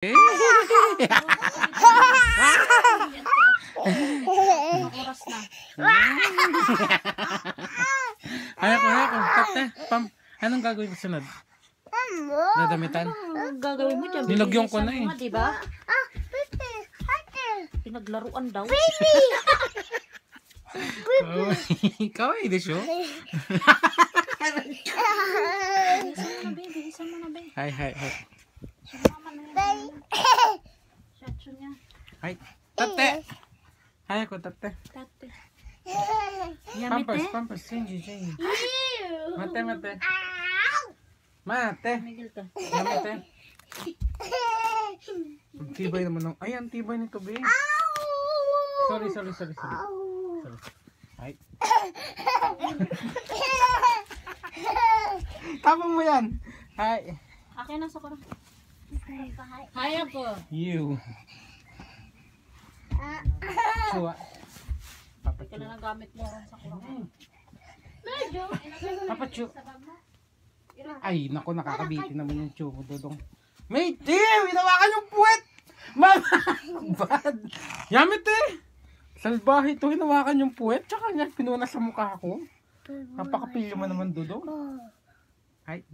Oras na. Hayako. Tate, anong gagawin mo sunod? Dadamitan? Anong gagawin mo dyan? Nilagyan ko na eh. Diba? Pinaglaruan daw. Ikaw ay desyo. Bilisan mo na, be. Hay. Shacho niya. Hay. Tate. Hayako, tate. Tate. Pampers. Change. Mate. Miguel ka. Mate. Ang tibay naman ng... Ay, ang tibay nito, be. Sorry. Ay. Tapang mo yan. Hi. Akin na sa kurang. Hi ako. You. Chua. Papa Ika na nagamit mo rin sa kurang. Papa Chu. Ay, naku, nakakabitin naman yung Chu mo, Dodong. Mate, hinawakan yung puwet! Mama! Bad! Yamit eh! Salbahe ito, hinawakan yung puwet, tsaka niya pinuna sa mukha ko. Napakapilyo mo naman, Dodong. Ay.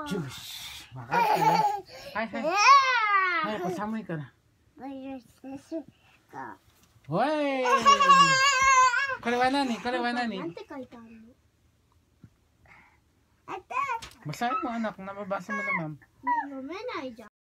Juice! Makati. Hi. Ay, pasamay ka na. Hoy! Kaliwanan eh. Basahin mo anak, nababasa mo na ma'am.